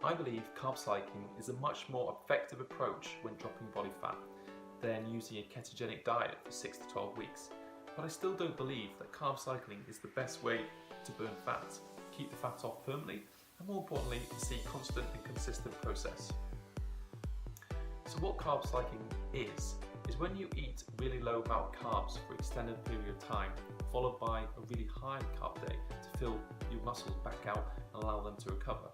I believe carb cycling is a much more effective approach when dropping body fat than using a ketogenic diet for 6 to 12 weeks. But I still don't believe that carb cycling is the best way to burn fat, keep the fat off permanently, and more importantly, to see constant and consistent process. So what carb cycling is when you eat really low amount of carbs for an extended period of time, followed by a really high carb day to fill your muscles back out and allow them to recover.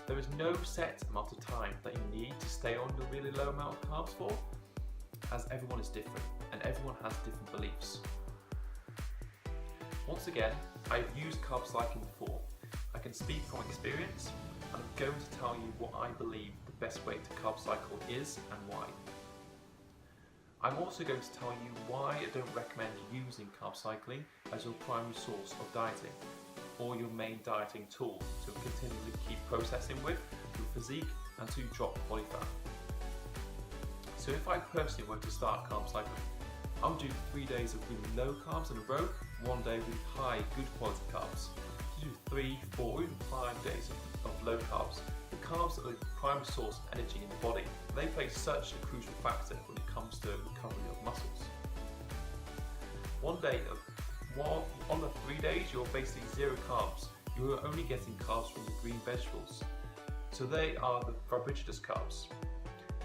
There is no set amount of time that you need to stay on your really low amount of carbs for, as everyone is different and everyone has different beliefs. Once again, I've used carb cycling before. I can speak from experience, and I'm going to tell you what I believe the best way to carb cycle is and why. I'm also going to tell you why I don't recommend using carb cycling as your primary source of dieting or your main dieting tool to continually keep processing with your physique and to drop body fat. So if I personally were to start carb cycling, I would do 3 days of really low carbs in a row, 1 day with high, good quality carbs. You do 3, 4, even 5 days of low carbs. The carbs are the primary source of energy in the body. They play such a crucial factor when it comes to recovery of muscles. On the 3 days, you're basically zero carbs. You're only getting carbs from the green vegetables. So they are the carbohydrate carbs.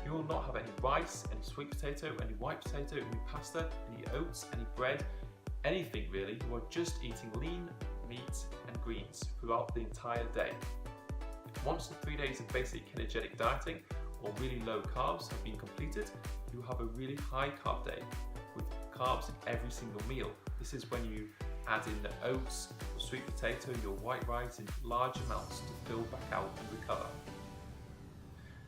You will not have any rice, any sweet potato, any white potato, any pasta, any oats, any bread, anything really. You are just eating lean meat and greens throughout the entire day. Once the 3 days of basic ketogenic dieting or really low carbs have been completed, you have a really high carb day with carbs in every single meal. This is when you add in the oats, your sweet potato, your white rice in large amounts to fill back out and recover.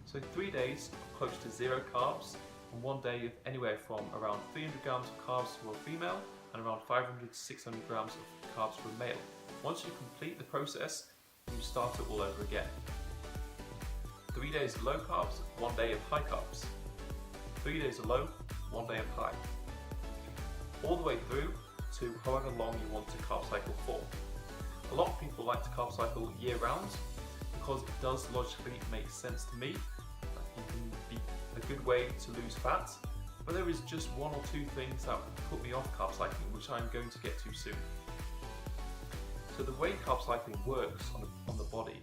So 3 days of close to zero carbs, and 1 day of anywhere from around 300 grams of carbs for a female and around 500 to 600 grams of carbs for a male. Once you complete the process, you start it all over again. 3 days of low carbs, 1 day of high carbs. 3 days of low, 1 day of high. All the way through to however long you want to carb cycle for. A lot of people like to carb cycle year round because it does logically make sense to me. It can be a good way to lose fat, but there is just 1 or 2 things that put me off carb cycling, which I'm going to get to soon. So the way carb cycling works on the body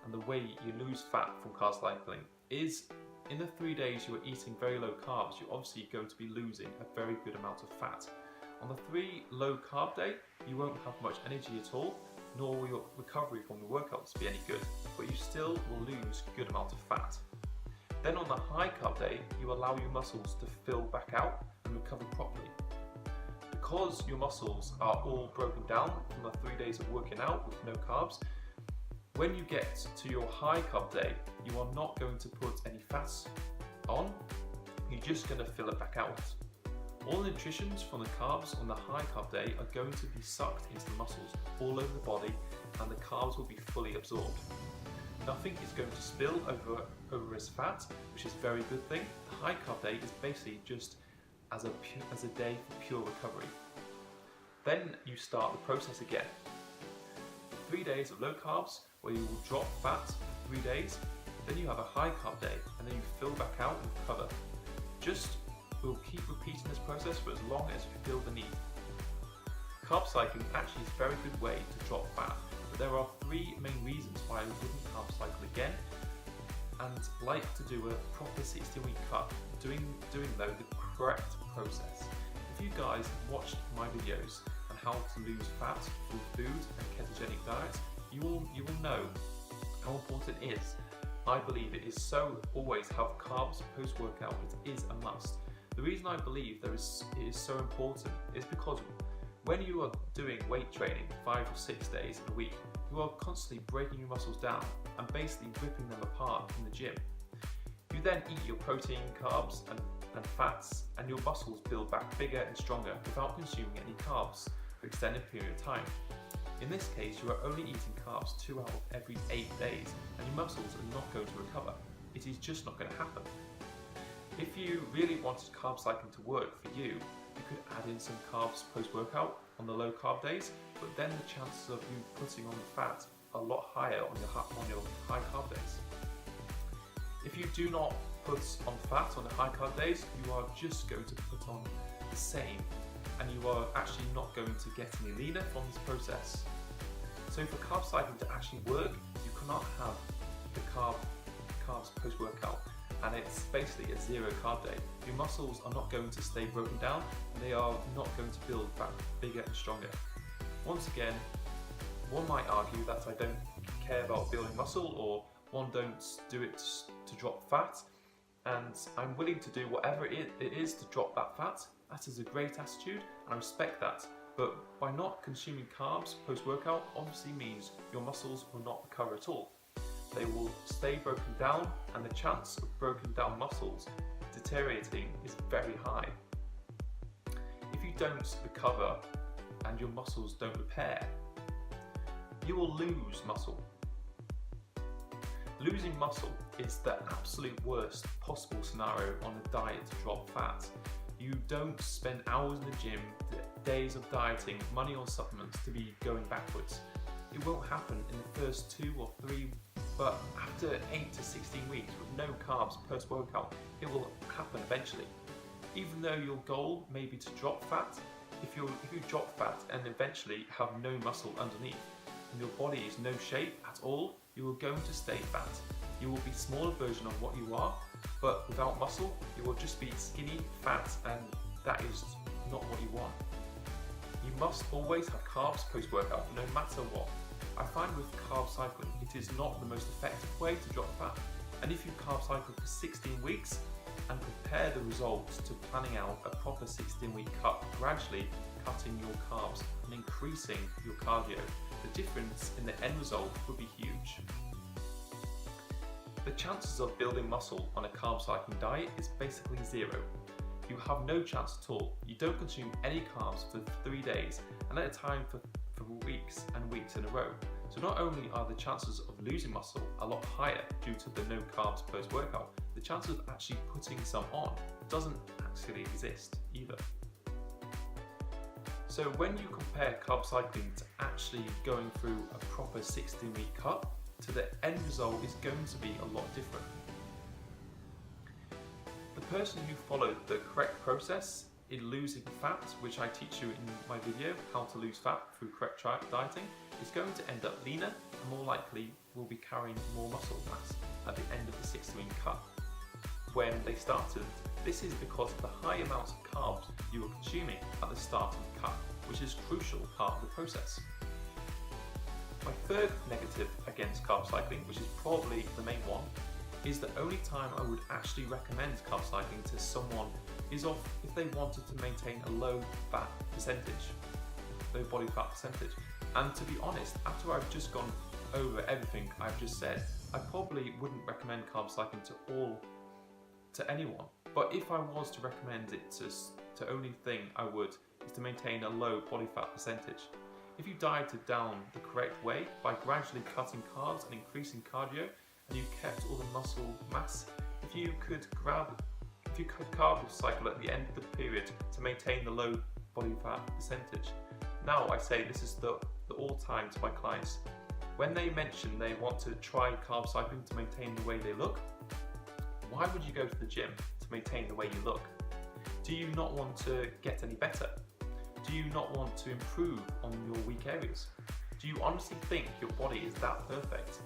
and the way you lose fat from carb cycling is in the 3 days you are eating very low carbs, you're obviously going to be losing a very good amount of fat. On the 3 low carb day, you won't have much energy at all, nor will your recovery from the workouts be any good, but you still will lose a good amount of fat. Then on the high carb day, you allow your muscles to fill back out and recover properly. Because your muscles are all broken down from the 3 days of working out with no carbs, when you get to your high carb day, you are not going to put any fats on, you're just going to fill it back out. All the nutritions from the carbs on the high carb day are going to be sucked into the muscles all over the body, and the carbs will be fully absorbed. Nothing is going to spill over as fat, which is a very good thing. The high carb day is basically just as a day for pure recovery. Then you start the process again. 3 days of low carbs where you will drop fat for 3 days, then you have a high carb day and then you fill back out and recover. We'll keep repeating this process for as long as you feel the need. Carb cycling actually is a very good way to drop fat, but there are 3 main reasons why I wouldn't carb cycle again and like to do a proper 16-week cut, doing though the correct process. If you guys have watched my videos on how to lose fat through food and ketogenic diets, you will know how important it is. I believe it is so always have carbs post-workout. It is a must. The reason I believe it is so important is because when you are doing weight training 5 or 6 days a week, you are constantly breaking your muscles down and basically ripping them apart in the gym. You then eat your protein, carbs and fats, and your muscles build back bigger and stronger without consuming any carbs for an extended period of time. In this case, you are only eating carbs 2 out of every 8 days, and your muscles are not going to recover. It is just not going to happen. If you really wanted carb cycling to work for you, you could add in some carbs post-workout on the low carb days, but then the chances of you putting on the fat a lot higher on your high carb days. If you do not put on fat on the high carb days, you are just going to put on the same, and you are actually not going to get any leaner from this process. So for carb cycling to actually work, you cannot have the carbs post-workout, and it's basically a zero carb day. Your muscles are not going to stay broken down, and they are not going to build back bigger and stronger. Once again, one might argue that I don't care about building muscle, or one don't do it to drop fat, and I'm willing to do whatever it is to drop that fat. That is a great attitude, and I respect that. But by not consuming carbs post-workout obviously means your muscles will not recover at all. They will stay broken down, and the chance of broken down muscles deteriorating is very high. If you don't recover and your muscles don't repair, you will lose muscle. Losing muscle is the absolute worst possible scenario on a diet to drop fat. You don't spend hours in the gym, days of dieting, money on supplements to be going backwards. It won't happen in the first 2 or 3, but after 8 to 16 weeks with no carbs post-workout, it will happen eventually. Even though your goal may be to drop fat, if you drop fat and eventually have no muscle underneath, and your body is no shape at all, you are going to stay fat. You will be a smaller version of what you are, but without muscle, you will just be skinny, fat, and that is not what you want. You must always have carbs post-workout, no matter what. I find with carb cycling, it is not the most effective way to drop fat. And if you carb cycle for 16 weeks and compare the results to planning out a proper 16-week cut, gradually cutting your carbs and increasing your cardio, the difference in the end result would be huge. The chances of building muscle on a carb cycling diet is basically zero. You have no chance at all. You don't consume any carbs for 3 days and at a time for weeks and weeks in a row. So not only are the chances of losing muscle a lot higher due to the no carbs post-workout, the chance of actually putting some on doesn't actually exist either. So when you compare carb cycling to actually going through a proper 16-week cut, to the end result is going to be a lot different. The person who followed the correct process in losing fat, which I teach you in my video, how to lose fat through correct dieting, is going to end up leaner and more likely will be carrying more muscle mass at the end of the 16-week cut. When they started, this is because of the high amounts of carbs you were consuming at the start of the cut, which is a crucial part of the process. My third negative against carb cycling, which is probably the main one, is the only time I would actually recommend carb cycling to someone is if they wanted to maintain a low fat percentage, low body fat percentage. And to be honest, after I've just gone over everything I've just said, I probably wouldn't recommend carb cycling to anyone. But if I was to recommend it to only thing I would is to maintain a low body fat percentage. If you dieted down the correct way by gradually cutting carbs and increasing cardio, and you kept all the muscle mass, if you could carb cycle at the end of the period to maintain the low body fat percentage. Now I say this is the all-time to my clients. When they mention they want to try carb cycling to maintain the way they look, why would you go to the gym to maintain the way you look? Do you not want to get any better? Do you not want to improve on your weak areas? Do you honestly think your body is that perfect?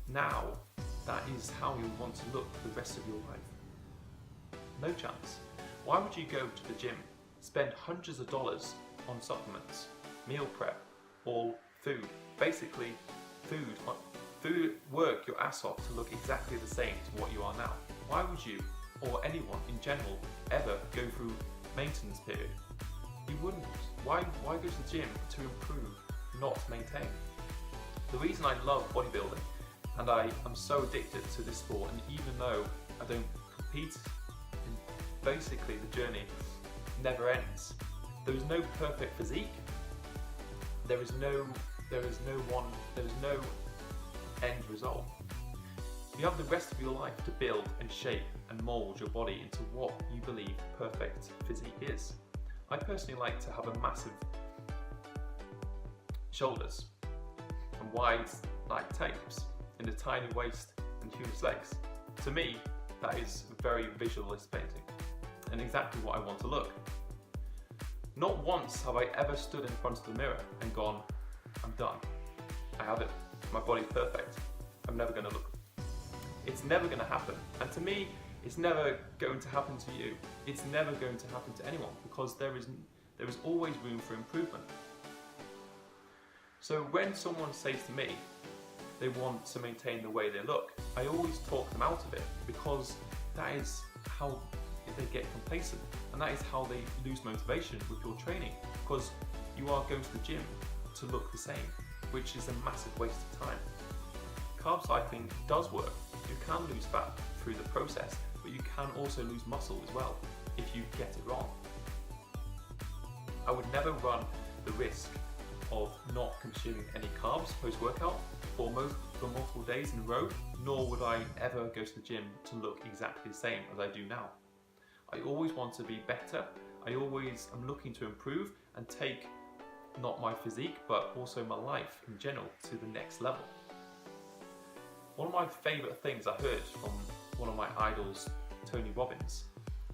Now, that is how you want to look for the rest of your life. No chance. Why would you go to the gym, spend hundreds of dollars on supplements, meal prep, or food? Basically, work your ass off to look exactly the same to what you are now. Why would you, or anyone in general, ever go through maintenance period? You wouldn't. Why go to the gym to improve, not maintain? The reason I love bodybuilding and I am so addicted to this sport, and even though I don't compete, basically the journey never ends. There is no perfect physique. There is no end result. You have the rest of your life to build and shape and mold your body into what you believe perfect physique is. I personally like to have a massive shoulders, and wide like tapes in the tiny waist and huge legs. To me, that is very visualist painting and exactly what I want to look. Not once have I ever stood in front of the mirror and gone, I'm done. I have it. My body's perfect. I'm never going to look. It's never going to happen. And to me, it's never going to happen to you. It's never going to happen to anyone because there is always room for improvement. So when someone says to me they want to maintain the way they look, I always talk them out of it because that is how they get complacent and that is how they lose motivation with your training because you are going to the gym to look the same, which is a massive waste of time. Carb cycling does work. You can lose fat through the process, but you can also lose muscle as well if you get it wrong. I would never run the risk of not consuming any carbs post-workout for multiple days in a row, nor would I ever go to the gym to look exactly the same as I do now. I always want to be better. I always am looking to improve and take not my physique, but also my life in general to the next level. One of my favourite things I heard from one of my idols, Tony Robbins,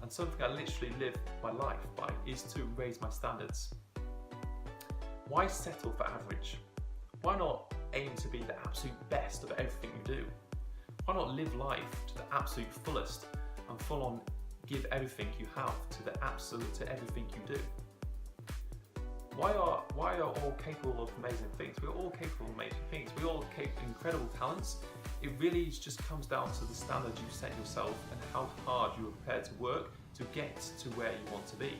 and something I literally live my life by, is to raise my standards. Why settle for average? Why not aim to be the absolute best of everything you do? Why not live life to the absolute fullest and full on give everything you have to everything you do? Why are all capable of amazing things? We're all capable of amazing things. We all have incredible talents. It really just comes down to the standards you set yourself and how hard you are prepared to work to get to where you want to be.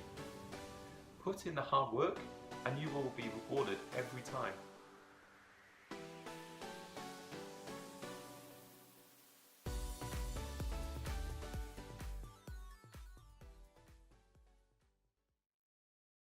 Put in the hard work and you will be rewarded every time.